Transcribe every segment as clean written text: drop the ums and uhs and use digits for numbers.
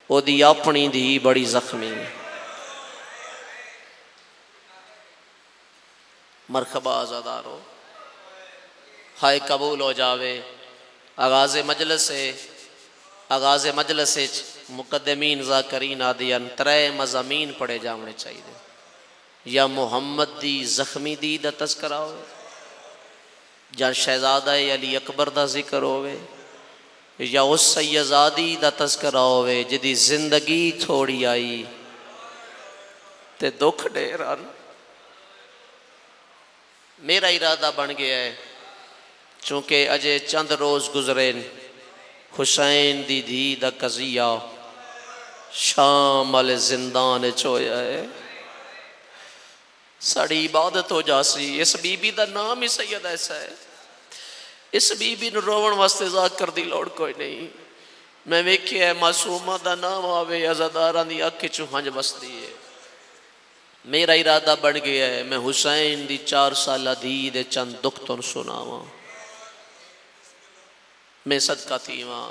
او دی اپنی دھی بڑی زخمی، مرحبا آزادارو، ہائے قبول ہو جاوے۔ آغاز مجلس مقدمین ذاکرین آدیان ترے مضامین پڑھے جاونے چاہیے۔ یا محمد دی زخمی دی دا تذکرہ ہوئے، یا شہزادہ علی اکبر دا ذکر ہوئے، یا اس سیدزادی دا تذکرہ ہوئے جدی زندگی تھوڑی آئی تے دکھ ڈیران۔ میرا ارادہ بن گیا ہے چونکہ اجے چند روز گزرین حسین دی دھی دا قضیہ شام والے زندان چویا ہے، ساڑی عبادت ہو جاسی۔ اس بی بی دا نام ہی سید ایسا ہے، اس بی بی نو روون واسطے ذاکر دی لوڑ کوئی نہیں۔ میں ویکھیا ہے معصومہ دا نام آوے عزاداراں دی اکھ چوں ہنج بسدی ہے۔ میرا ارادہ بن گیا ہے میں حسین دی 4 سالہ دھی دے چند دکھ تن سناواں۔ میں صدقہ تھیواں،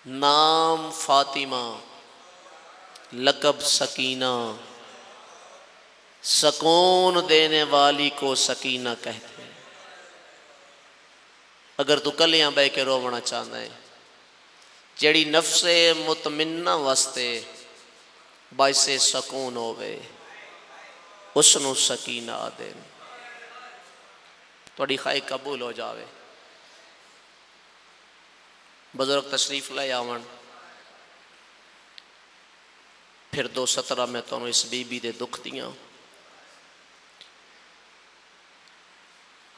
نام فاطمہ، لقب سکینہ، سکون دینے والی کو سکینہ کہتے ہیں۔ اگر تو کلیاں بے کے روونا چاہتا ہے، جیڑی نفس مطمئنہ واسطے باعث سکون ہوئے، اس نو سکینہ آدھے، توڑی خواہی قبول ہو جاوے۔ بزرگ تشریف لے آون، پھر 2:17 میں تو اس بی بی دے دکھ دیاں۔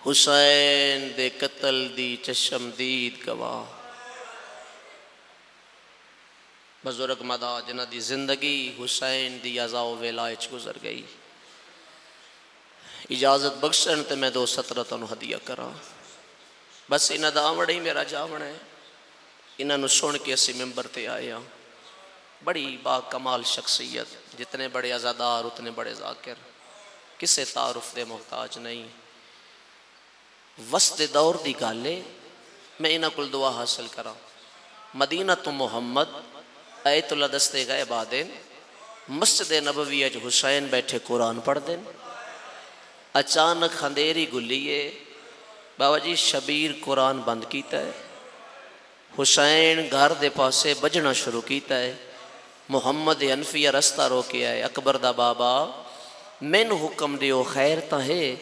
حسین دے قتل دی چشمدید گواہ بزرگ مدا جنہ دی زندگی حسین دی عزا و ولایت گزر گئی۔ اجازت بخشن تے میں 2:17 تو ہدیہ کرا، بس انہ دا آمڑ ہی میرا جاون ہے۔ انہاں نو سن کے اسی ممبر تے آیا، بڑی با کمال شخصیت، جتنے بڑے عزادار اتنے بڑے ذاکر، کسے تعارف دے محتاج نہیں۔ وسط دور دی گالے میں انہاں کل دعا حاصل کرا۔ مدینہ تو محمد ایت اللہ دستے گئے بادیں، مسجد نبوی اج حسین بیٹھے قرآن پڑھ دیں۔ اچانک اندھیری گلیے بابا جی شبیر قرآن بند کیتا ہے، حسین گھر دے پاسے بجنا شروع کیتا ہے۔ محمد حنفیہ رستہ روکے آئے، اکبر دا بابا مین حکم دیو خیر تا ہے،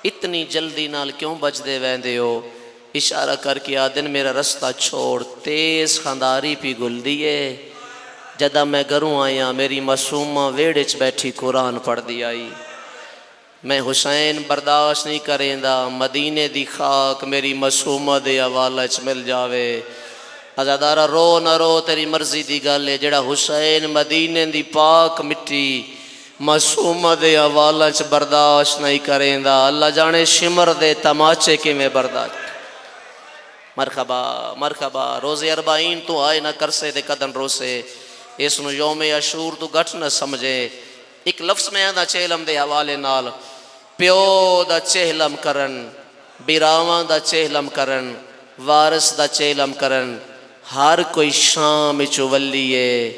اتنی جلدی نال کیوں بج دے ویندے ہو؟ اشارہ کر کے آدن میرا رستہ چھوڑ، تیز خانداری پی گل دیئے۔ جدہ میں گھروں آیا میری معصومہ ویڑچ بیٹھی قرآن پڑھ دی آئی۔ میں حسین برداشت نہیں کریں دا، مدینے دی خاک میری معصومہ دے حوالہ چ مل جاوے۔ عزادارہ رو نہ رو، تیری مرضی دی گالے، جڑا حسین مدینے دی پاک مٹی معصومہ دے حوالہ چ برداشت نہیں کریں دا، اللہ جانے شمر دے تماچے کے میں برداشت۔ مرحبا مرحبا، روز 40 تو آئے نہ کرسے دے قدن روسے، اس نو یوم عاشور تو گھٹ نہ سمجھے۔ ایک لفظ میں آدھا چہلم دے حوالے نال، پیو دا چہلم کرن، بیراواں دا چہلم کرن، وارث دا چہلم کرن، ہر کوئی شام چو ولی ہے،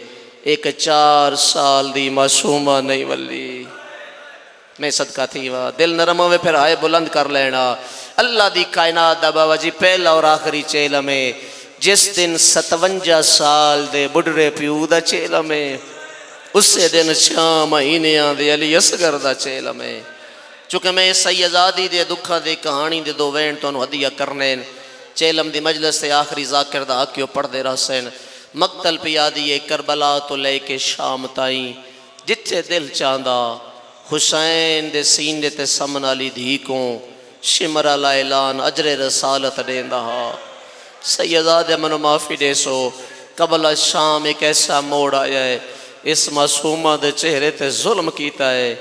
ایک 4 سال دی معصومہ نہیں ولی۔ میں صدقہ تھی وہاں دل نرم ہوئے پھر آئے بلند کر لینا۔ اللہ دی کائنات دا بابا جی پہلا اور آخری چہلم ہے، جس دن 57 سال دے بڑھڑے پیو دا چہلم ہے، اسے دن 6 مہینیاں دے علی اصغر دا چہلم ہے۔ چونکہ میں سیدزادی دے دکھا دے کہانی دے 2 وین تو انہوں ہدیہ کرنے، چہلم دی مجلس سے آخری ذاکر دا آکیو پڑھ دے رہسین۔ مقتل پیادی کربلا تو لے کے شام تائیں، جتھے دل چاندہ حسین دے سینے تے سمن علی دھی کو شمر علی اعلان اجر رسالت دین دہا۔ سیدزادے منو معافی دے سو، قبل شام ایک ایسا موڑ آیا ہے، اس معصومہ دے چہرے تے ظلم کیتا ہے۔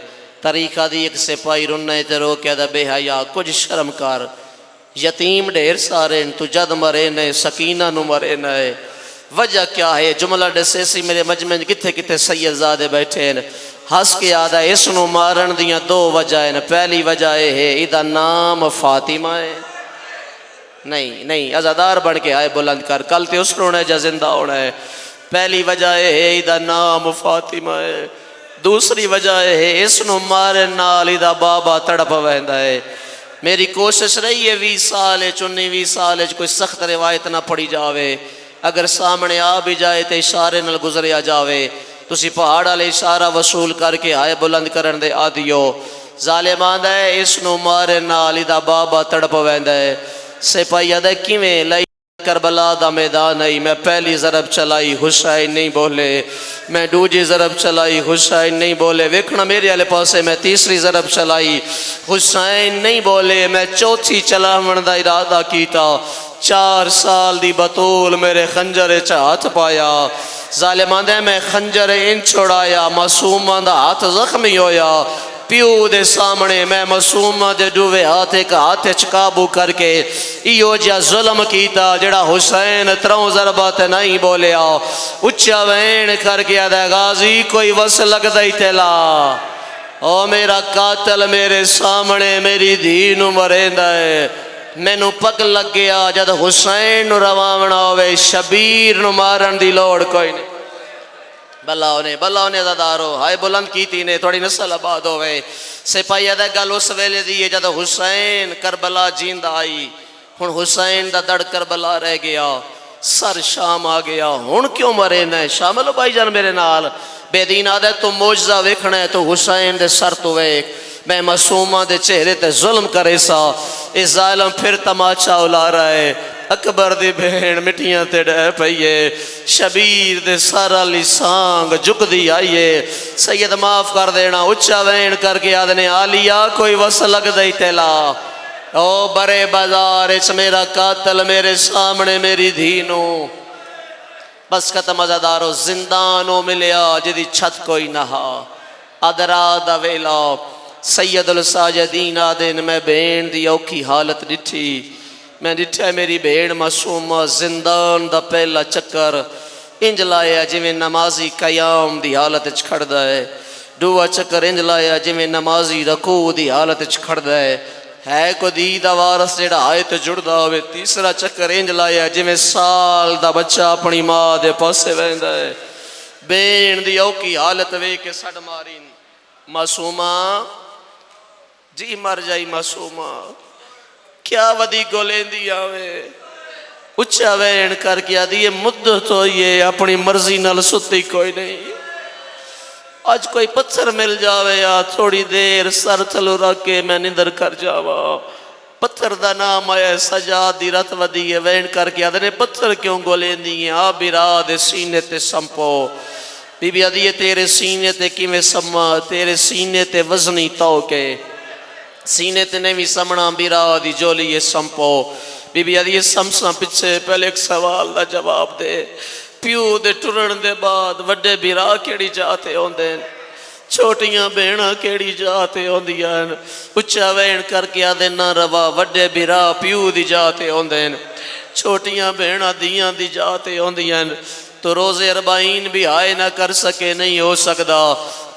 طریقہ دی ایک سپاہی رننے تے رو کیا دا بے حیا کچھ شرم کر، یتیم ڈھیر سارے تو جد مرے نئے سکینہ نو مرے نئے۔ وجہ کیا ہے؟ جملہ ڈسے سی میرے مجمع کتے کتے سیدزادے بیٹھے ہیں، ہس کے آدھا اس نو مارن دیاں 2 وجہ ہیں۔ پہلی وجہ ہے ادھا نام فاطمہ ہے، نہیں عزادار بڑھ کے آئے بلند کر، کل تے اس رونا ہے جا زندہ ہونا ہے۔ پہلی وجہ ہے دا نام فاطمہ ہے، دوسری وجہ ہے اس نو مارن نال دا بابا تڑپ ویندا ہے۔ میری کوشش رہی ہے 20 سال 19 سال کوئی سخت روایت نہ پڑھی جاوے، اگر سامنے آ بھی جائے تو اشارے نال گزریا جاوے، تسی پہاڑ والے اشارہ وصول کر کے آئے بلند کرن دے آدیو۔ ظالم آندا ہے اس نو مارن نال دا بابا تڑپ ویندا ہے۔ سپاہی آندا ہے کیویں لائی کربلا دا میدان نہیں، میں پہلی ضرب چلائی حسین نہیں بولے، میں دوجی ضرب چلائی حسین نہیں بولے، ویکھنا میرے والے پاسے میں تیسری ضرب چلائی حسین نہیں بولے، میں چوتھی چلاون دا ارادہ کیتا، 4 سال دی بطول میرے خنجر چ ہاتھ پایا، ظالمان دے میں خنجر ان چھڑایا، معصوماں دا ہاتھ زخمی ہویا، پیو دے سامنے میں معصومہ دے ڈوے ہاتھ ایک ہاتھ قابو کر کے ایو جا ظلم کیتا جڑا حسین 3 ضربات نہیں بولیا، اچھا وین کر کے آدھا غازی کوئی وس لگ دائی تیلا، او میرا قاتل میرے سامنے میری دین مریندا ہے، میں نو پک لگ گیا جد حسین نو رواونا ہوئے، شبیر نو مارن دی لوڑ کوئی نہیں۔ بلا انہیں زدارو ہائے بلند کیتی نے تھوڑی نسل آباد ہوئے۔ سپاہی آدھا گل اس ویلے دیئے جد حسین کربلا جیند آئی، ہن حسین دا دڑ کربلا رہ گیا، سر شام آ گیا، ہن کیوں مرے نہ شامل ہو بھائی جان میرے نال؟ بے دین آدھا تو موجزہ ویکھنا ہے تو حسین دے سر تو ویک، میں معصومہ دے چہرے تے ظلم کرے سا، اس ظالم پھر تماچا الا رہا ہے، اکبر دی بہن مٹیاں تے ڈہ پئیے، شبیر دے سارا لسانگ جھک دی آئیے، سید معاف کر دینا، اچھا وین کر کے آدھنے آلیا کوئی وس لگ دئی تیلا، او برے بازار اچ میرا قاتل میرے سامنے میری دھینو، بس ختم ازادارو زندانوں ملیا جدی چھت کوئی نہا، ادرا دا ویلا، سید الساجدین آدھن میں بین دی اوکھی حالت ڈٹھی، میں ڈٹھا میری بین معصومہ زندان دا پہلا چکر انج لایا جویں نمازی قیام دی حالت کھڑ دا ہے، دوہ چکر انج لایا جویں نمازی رکوع دی حالت کھڑ دا ہے کو دید وارث جڑا آئے تو جڑ دا ہوئے، تیسرا چکر انج لایا جویں سال دا بچہ اپنی ماں دے پاسے ویندا ہے، بین دی اوکھی حالت وے کے سڑ مارین، معصومہ جی مر جائی معصومہ کیا ودی گولیں دی آوے، اچھا وین کر کے آدھی یہ مدت ہوئی اپنی مرضی نال ستی کوئی نہیں، آج کوئی پتھر مل جاوے یا تھوڑی دیر سر تھلو رکھ کے میں نندر کر جاوا، پتھر دا نام آیا سجاد دی رت ودی ہے، وین کر کے آدھنے پتھر کیوں گولیں دی ہیں، آپ اراد سینے تے سمپو، بی بی آدھی تیرے سینے تے کیویں سما، تیرے سینے تے وزنی تو کے سینے تے نہیں سمنا بیرا دی جولی یہ سمپو، بی بی آدھی یہ سمسا پچھے پہلے ایک سوال دا جواب دے، پیو دے ٹرن دے بعد وڈے بیرا کیڑی جاتے ہوں دیں، چھوٹیاں بہنا کیڑی جاتے ہوں دیں، اچھا وین کر کے آدھے نہ روا وڈے بیرا پیو دی جاتے ہوں دیں، چھوٹیاں بہنا دیاں دی جاتے ہوں دیں، تو روز 40 بھی آئے نہ کر سکے نہیں ہو سکدا،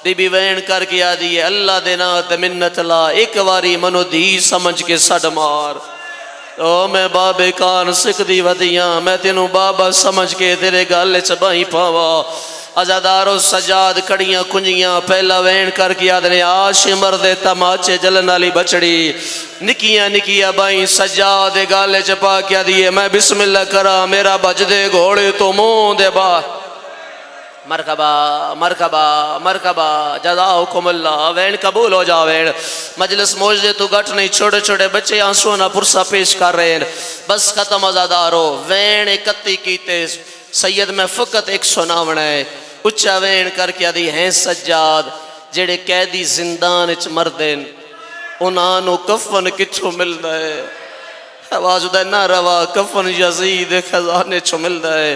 بی بی وین کر کے آدھی ہے اللہ دینا تے منت لا، ایک واری منو دی سمجھ کے سڑ مار، او میں بابے کان سکھ دی ودیاں، میں تینوں بابا سمجھ کے تیرے گالے چبائی پاوا، ازادارو سجاد کڑیاں کنجیاں پہلا وین کر کے آدھنے آش مردے تماچے جلن والی بچڑی، نکیاں نکیاں بائیں سجاد گالے چپا کیا دیئے، میں بسم اللہ کرا میرا بج دے گھوڑے تو مون دے با، مرحبا مرحبا مرحبا جزاؤکم اللہ، وین قبول ہو جا وین، مجلس موجدے تو گھٹ نہیں، چھوڑے چھوڑے بچے آنسوں نہ پرسہ پیش کر رہے ہیں، بس ختم ازادارو، وین اکتی کیتے، سید میں فقط ایک سناونا ہے، اچھا وین کر کے دی ہیں سجاد جڑے قیدی زندان اچ مردین، انہانو کفن کچھو ملدا ہے، آواز دے نہ روا کفن یزید خزانے چھو ملدا ہے،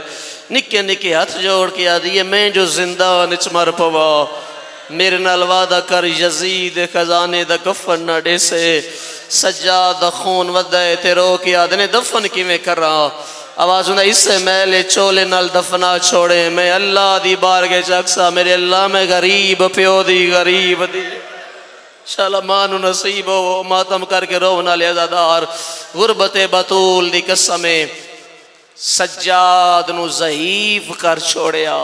نکے نکے ہاتھ جوڑ کے آدھی ہے میں جو زندان اچ مر پوا، میرے نال وعدہ کر یزید خزانے دا کفن نہ ڈے سے، سجاد خون ودائے تے رو کے آدھنے دفن کی میں کر رہا، آواز انہیں اس سے میلے چولے نال دفنا چھوڑے، میں اللہ دی بارگے چاکسا، میرے اللہ میں غریب پیو دی غریب دی، شاءاللہ مانو نصیب ہو ماتم کر کے رونا لے ازادار، غربت بطول دی قسمیں، سجاد نو ضعیف کر چھوڑیا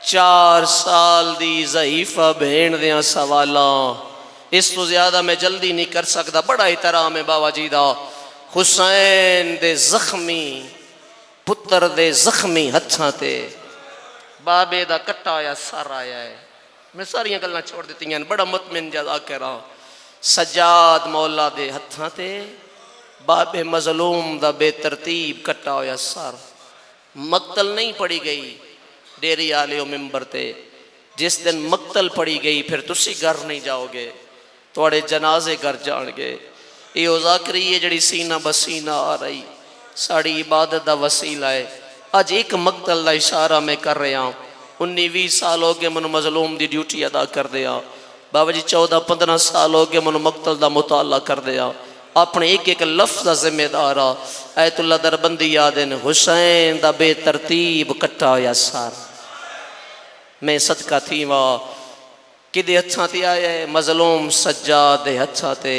4 سال دی ضعیفہ بھین دیاں سوالاں اس تو زیادہ میں جلدی نہیں کر سکتا بڑا احترام ہے بابا جی دا حسین دے زخمی پتر دے زخمی ہتھاں تے بابے دا کٹا آیا سر آیا ہے میں ساریاں گلاں چھوڑ دیتی ہیں بڑا مطمئن جزا کر رہا سجاد مولا دے ہتھاں تے بابے مظلوم دا بے ترتیب کٹا ہویا سر مقتل نہیں پڑی گئی ڈیری آلیو ممبر تے جس دن مقتل پڑی گئی پھر تسی گھر نہیں جاؤ گے توڑے جنازے گھر جان گے یہ ذاکری ہے جڑی سینہ بسینہ آ رہی ساڑی عبادت دا وسیلہ ہے آج ایک مقتل دا اشارہ میں کر رہا ہوں 19-20 سال ہو گئے منو مظلوم دی ڈیوٹی ادا کر دیا بابا جی 14-15 سال ہو گئے منو مقتل دا مطالعہ کر دیا اپنے ایک ایک لفظ دا ذمہ دارا ایت اللہ دربندی یادن حسین دا بے ترتیب کٹا یا سار میں صدقہ تھی وہاں کدے ہتھاں تے آیا ہے مظلوم سجاد دے ہتھاں تے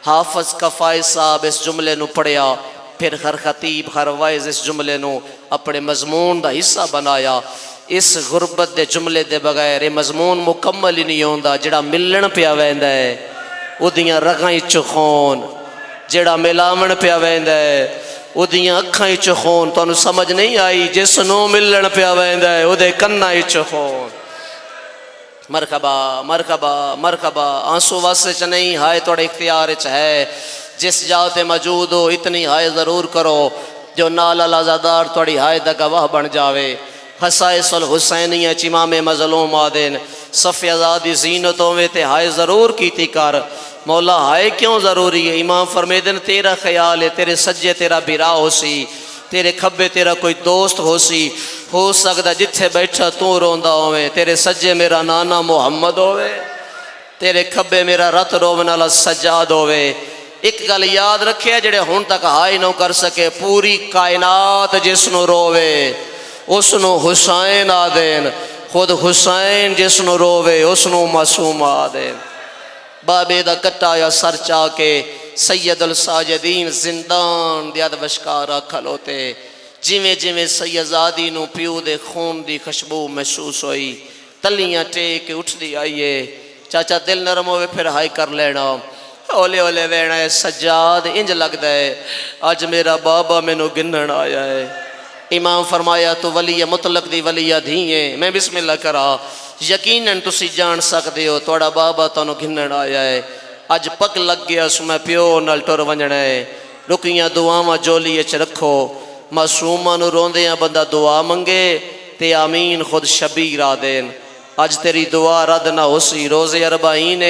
حافظ کفائے صاحب اس جملے نو پڑھیا پھر ہر خطیب ہر وائز اس جملے نو اپنے مضمون دا حصہ بنایا اس غربت دے جملے دے بغیر یہ مضمون مکمل ہی نہیں ہوندا جڑا ملن پیا ویندا ہے او دیاں رگاں وچ خون جڑا ملاون پیا ویندا ہے او دیاں اکھاں وچ خون تانوں سمجھ نہیں آئی جس نو ملن پیا ویندا ہے او دے کناں وچ خون مرحبا مرحبا مرحبا آنسو واسطے چ نہیں ہائے توڑے اختیار وچ ہے جس جا تے موجود ہو اتنی ہائے ضرور کرو جو نال الازادار توڑی ہائے دا گواہ بن جاوے خصائص الحسینیہ امام مظلوم آدین صف ازادی زینتوں میں تے ہائے ضرور کیتی کر مولا ہائے کیوں ضروری ہے امام فرمیدن تیرا خیال ہے تیرے سجے تیرا بیرا ہو سی تیرے کھبے تیرا کوئی دوست ہو سی ہو سکتا جتھے بیٹھا تو روندہ ہوئے تیرے سجے میرا نانا محمد ہوئے تیرے کھبے میرا رت روون والا سجاد ہوئے ایک گل یاد رکھے جڑے ہن تک ہائے نہ کر سکے پوری کائنات جس نو روے اس نو حسین آدین خود حسین جس نو روے اس نو معصوم آدین بابے دا کٹا یا سر چاہ کے سید الساجدین زندان دیاد وشکارا کھلوتے جویں جویں سیدزادی نو پیو دے خون دی خوشبو محسوس ہوئی تلیاں ٹیک اٹھ دی آئیے چاچا دل نرم ہوئے پھر ہائی کر لینا اولے اولے وینا ہے سجاد انج لگ دے آج میرا بابا میں نو گنن آیا ہے امام فرمایا تو ولی مطلق دی ولی دھیئیں میں بسم اللہ کرا یقیناً تسی جان سکتے ہو توڑا بابا تانو گھنن آیا ہے اج پک لگ گیا سو میں پیو نال ٹر ونجنا ہے رکیاں دعاواں جولی اچ رکھو معصوماں نو روندیاں بندہ دعا منگے تے آمین خود شبیر آدین اج تیری دعا رد نہ ہو سی روزے اربعین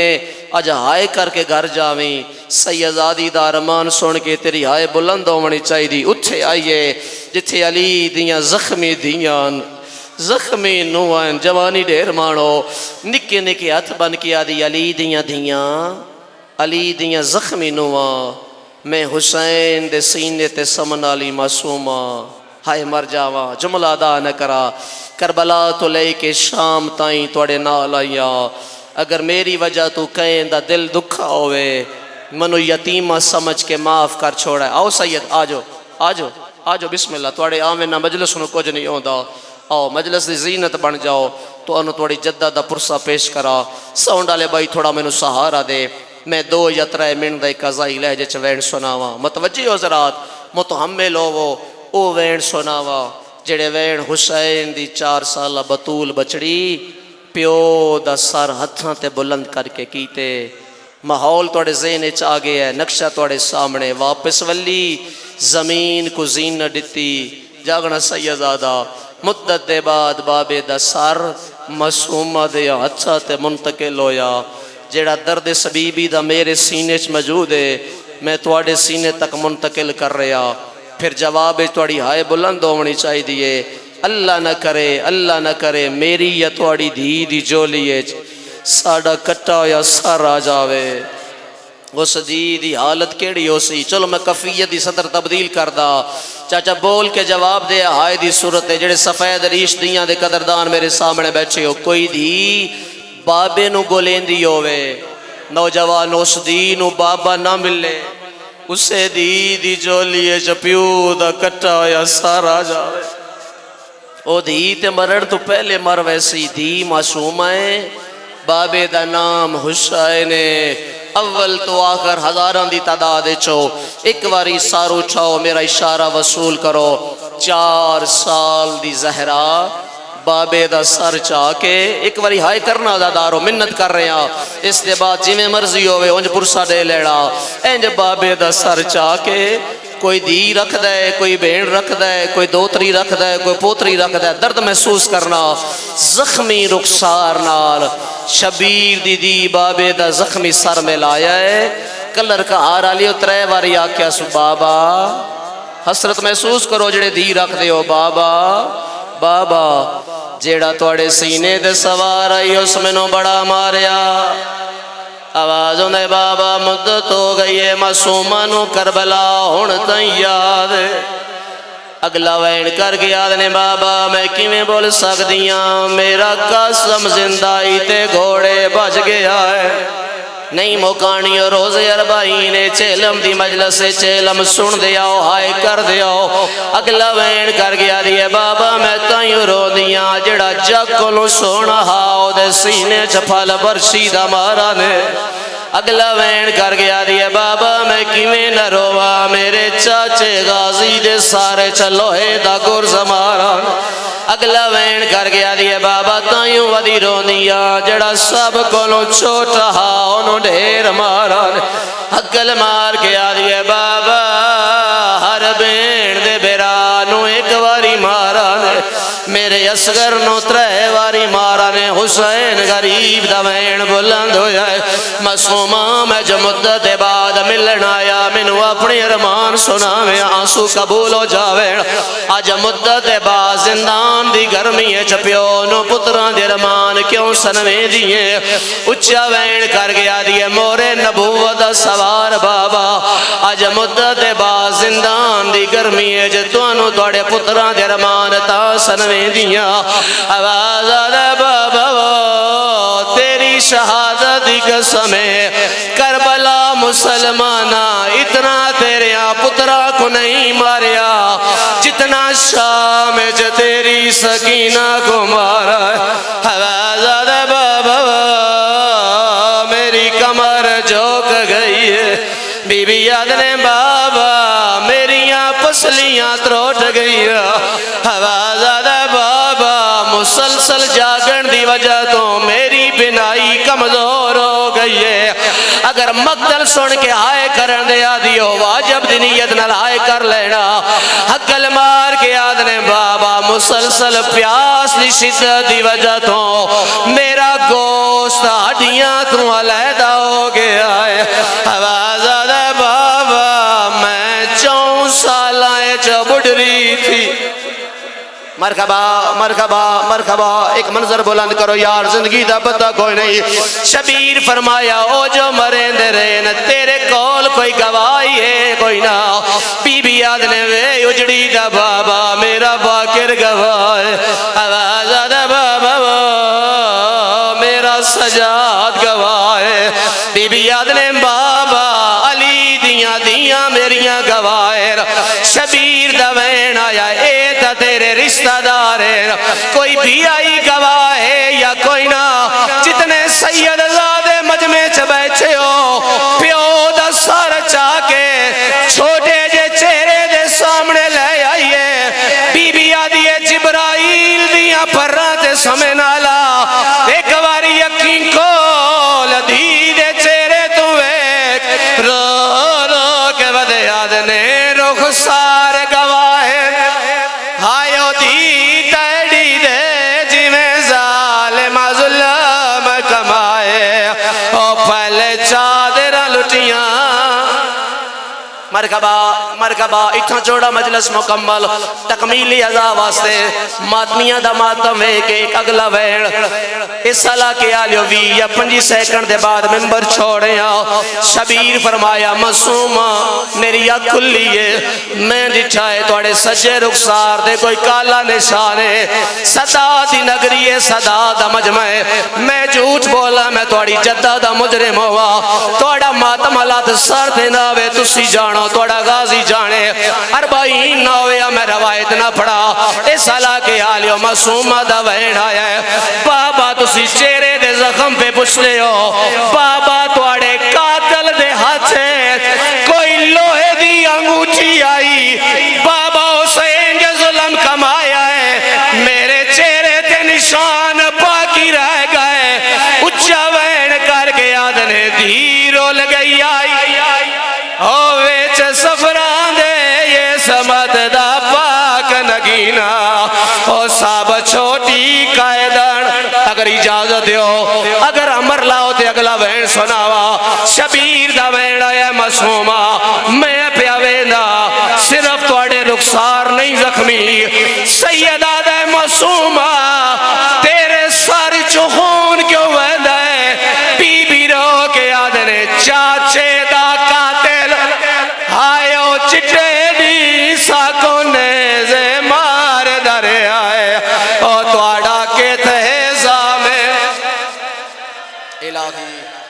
اج ہائے کر کے گھر جاویں سیدزادی دا ارمان سن کے تیری ہائے بلند ہونی چاہی دی اٹھے آئیے جتھے علی دیاں زخمی دیاں زخمی نوان جوانی ڈیر مانو نکے نکے ہاتھ بن کے آدھی علی دیاں زخمی نوان میں حسین دے سینے تے سمنالی معصومہ ہائے مر جاواں جملہ ادا نہ کرا کربلا تو لے کے شام تائیں توڑے نال آیا اگر میری وجہ تو کہیں دا دل دکھا ہوئے منو یتیمہ سمجھ کے معاف کر چھوڑا ہے آؤ سید آجو آجو آجو بسم اللہ توڑے آمین نہ مجلس نو کچھ نہیں ہوندا آؤ مجلس دی زینت بن جاؤ تو انہوں توڑی جدہ دا پرسہ پیش کرا ساؤنڈ آلے بھائی تھوڑا میں نو سہارا دے میں 2 یا 3 منٹ دا قضائی لہجے چ وین سناواں متوجہ حضرات متحمل ہوو او وین سناواں جڑے وین حسین دی 4 سالہ بطول بچڑی پیو دا سر ہتھاں تے بلند کر کے کیتے ماحول توڑے ذہن چ آ گیا ہے نقشہ توڑے سامنے واپس ولی زمین کو زین نہ ڈتی جاگنا سیدزادہ مدت دے بعد بابے دا سر معصومہ دے ہتھاں تے منتقل ہویا جیڑا درد سبیبی دا میرے سینے چ موجود ہے میں تواڈے سینے تک منتقل کر رہا پھر جواب تواڈی ہائے بلند ہونی چاہی دیے اللہ نہ کرے میری یا تواڈی دھی دی جولی ساڈا کٹا یا سر آ جاوے اس دی حالت کیڑی ہو سی چلو میں کفیت دی صدر تبدیل کردا چاچا بول کے جواب دے ہائے دی صورت ہے جڑے سفید ریش دیاں دے قدردان میرے سامنے بیٹھے ہو کوئی دی بابے نو گولین دی ہوئے نوجوان اس دی نو بابا نہ ملے اسے دی جولی چپیو دا کٹا ہویا سارا جاوے او دی تے مرن تو پہلے مر ویسی دی معصوم ہے بابے دا نام حسین اول تو آخر ہزاران دی تعداد چو ایک واری سارو اٹھاؤ میرا اشارہ وصول کرو 4 سال دی زہرا بابے دا سر چاہ کے ایک واری ہائے کرنا دادارو منت کر رہے ہیں اس دے بعد جی میں مرضی ہوئے انج پرسا دے لیڑا انج بابے دا سر چاہ کے کوئی دی رکھ دے کوئی بین رکھ دے کوئی دوتری رکھ دے کوئی پوتری رکھ دے درد محسوس کرنا زخمی رخسار نال شبیر دی بابے دا زخمی سر میں لایا ہے کلر کا آر آلی اترے واری آکیا سو بابا حسرت محسوس کرو جڑے دی رکھ دے ہو بابا بابا جیڑا توڑے سینے دے سوار آئی اس میں نو بڑا ماریا آوازوں دے بابا مدت ہو گئی ہے معصومانو کربلا ہون تائیں یاد اگلا وین کر گیا نے بابا میں کیویں بول سکدیاں میرا قسم زندائی تے گھوڑے بج گیا ہے نہیں موکانی روز اربعین چیلم دی مجلس چیلم سن دیاؤ ہائے کر دیاؤ اگلا وین کر گیا دیئے بابا میں تائیوں رو دیاں جڑا جگ کلو سونا ہاؤ دے سینے چپھل برشی دا مارا نے اگلا وین کر گیا دیئے بابا میں کیویں نہ روا میرے چاچے غازی دے سارے چلوہے دا گرز مارا اگلا وین کر گیا دیئے بابا تائیوں ودی رونیا جڑا سب کونو چھوٹا ہاں انہوں ڈھیر مارا اگل مار گیا دیئے بابا ہر بین دے بیرانو ایک واری مارا میرے اصغر نو 3 واری مارا نے حسین غریب دا وین بلند ہو جائے معصومہ میں جو مدت بعد ملن آیا منو اپنی ارمان سنا میں آنسو قبول ہو جاوے آج مدت بعد زندان دی گرمی چپیو نو پتران دی ارمان کیوں سنویں دیئے اچھا وین کر گیا دیئے مورے نبوت سوار بابا آج مدت بعد زندان دی گرمی جتوانو توڑے پتران دی ارمان تا سنویں دیاں آواز آدھے بابا تیری شہادت دی قسم ہے کربلا مسلمانہ اتنا تیرے پترا کو نہیں ماریا جتنا شام جو تیری سکینہ کو مارا آواز آدھے بابا میری کمر جھوک گئی ہے بی بی یاد نے بابا میریاں پسلیاں تروٹ گئی آواز آدھے بابا مسلسل جاگن دی وجہ تو میری بنائی کمزور ہو گئی ہے اگر مقتل سن کے ہائے کرن دے آدھیو واجب دی نیت نہ ہائے کر لینا حقل مار کے آدھنے بابا مسلسل پیاس دی شدت دی وجہ تو میرا گوشت ہڈیاں تو علیحدہ ہو گیا ہے آواز آدھے بابا میں 4 سالائیں جو بڑھری تھی مرحبا مرحبا مرحبا ایک منظر بلند کرو یار زندگی دا پتہ کوئی نہیں شبیر فرمایا او جو مرین دے رہے تیرے کول کوئی گواہی ہے کوئی نہ بی بی آدھنے وے اجڑی دا بابا میرا باکر گواہ ہے آواز آدھے بابا میرا سجاد گواہ ہے بی بی آدھنے بابا علی دیاں میریاں گواہ ہے شبیر دا وین آیا اے تا تیرے رشتہ دار ہے کوئی بھی آئی گواہ ہے یا کوئی نہ جتنے سید زادے مجمع چ بیٹھے ہو پیو دا سر چاہ کے چھوٹے جے چہرے دے سامنے لے آئیے بی بی آدھیے جبرائیل دیاں پراتے سمے نالا ایک واری یقین کو لدھی دے چہرے تو ایک رو رو کے ودے آدھنے رخ سارے گواہ ہائیو دی تیڑی دے جی میں ظالم ظلم کمائے او پہلے چادر لٹیاں مرحبا مرکبہ اتھا جوڑا مجلس مکمل تکمیلی عزا واسطے ماتمیاں دا ماتم ایک اگلا وین اس صلاح کے آلیو وی یا 5 سیکنڈ دے بعد ممبر چھوڑے شبیر فرمایا معصومہ میری آنکھ کھلی ہے میں دٹھائے توڑے سجے رخسار دے کوئی کالا نشانے صدا دی نگری ہے صدا دا مجمع میں جھوٹ بولا میں توڑی جدہ دا مجرم ہوا توڑا ماتم حالات سر دے ناوے تسی جانو توڑا غازی جانے 40 ناوے میں روایت نہ پڑا اس صلاح کے آلیو معصومہ دا وین آیا ہے بابا تسی چہرے دے زخم پہ پوچھ لے ہو بابا توڑے قاتل دے ہاتھ ہے کوئی لوہے دی انگوٹھی آئی بابا حسین کے ظلم کمایا ہے میرے چہرے تے نشان باقی رہ گئے اچھا وین کر کے آدھنے دھیرو لگئی آئی ہوئے چھ سفران دے یہ سمت دا پاک نگینا او ساب چھوٹی قائدن اگر اجازت دیو اگر امر لاؤ تے اگلا وین سناوا شبیر دا وین آیا معصومہ میں پیا ویندہ صرف توڑے رخسار نہیں زخمی سیدہ دا معصومہ تیرے ساری چخون کیوں ویندہ ہے بی بی رو کے آدھنے چاچے دا قاتل آئیو چٹے دی ساکو نیزے مار درے آئے او توڑا کے تہزہ میں الہی